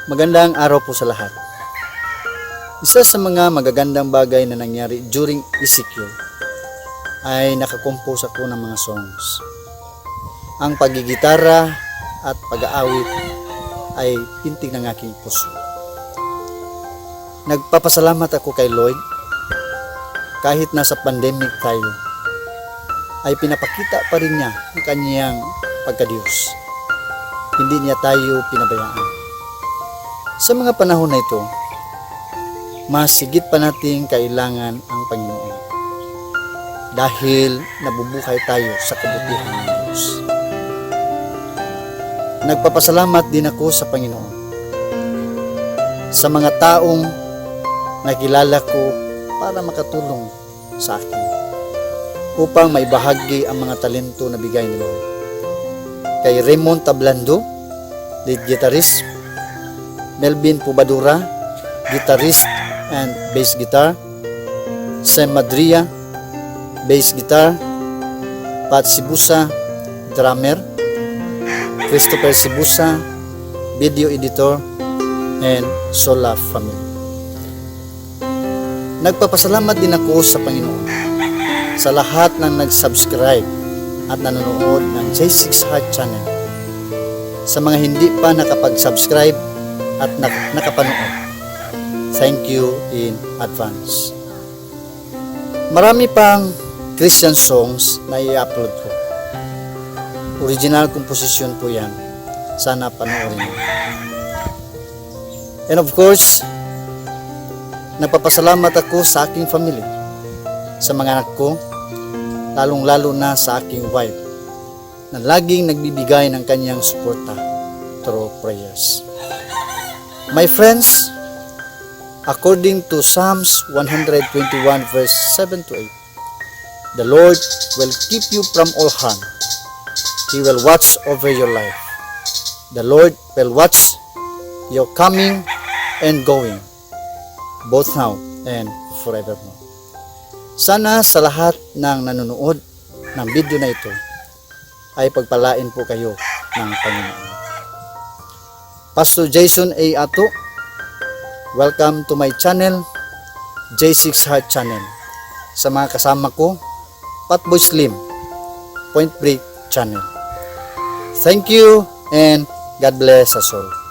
Magandang araw po sa lahat. Isa sa mga magagandang bagay na nangyari during ECQ ay nakakompose ako ng mga songs. Ang pagigitara at pag-aawit ay pintig ng aking puso. Nagpapasalamat ako kay Lord kahit nasa pandemic tayo ay pinapakita pa rin niya ang kanyang pagkadiyos. Hindi niya tayo pinabayaan. Sa mga panahon na ito, mas higit pa nating kailangan ang Panginoon dahil nabubuhay tayo sa kabutihan ng Diyos. Nagpapasalamat din ako sa Panginoon sa mga taong nakilala ko para makatulong sa akin upang maibahagi ang mga talento na bigay ni Lord. Kay Raymond Tablando, lead guitarist, Melvin Pubadura, guitarist and bass guitar, Sam Madria, bass guitar, Pat Sibusa, drummer, Christopher Sibusa, video editor, and Sola family. Nagpapasalamat din ako sa Panginoon sa lahat ng nag-subscribe at nanonood ng J6 Heart Channel. Sa mga hindi pa nakapag-subscribe at nakapanood, thank you in advance. Marami pang Christian songs na i-upload ko. Original composition po yan. Sana panoorin niyo. And of course, nagpapasalamat ako sa aking family, sa mga anak ko, lalong-lalo na sa aking wife, na laging nagbibigay ng kanyang suporta through prayers. My friends, according to Psalms 121 verse 7 to 8, the Lord will keep you from all harm. He will watch over your life. The Lord will watch your coming and going, both now and forevermore. Sana sa lahat ng nanonood ng video na ito ay pagpalain po kayo ng Panginoon. Pastor Jason A. Ato, welcome to my channel, J6 Heart Channel. Sa mga kasama ko, Patboy Slim, Point Break Channel. Thank you and God bless us all.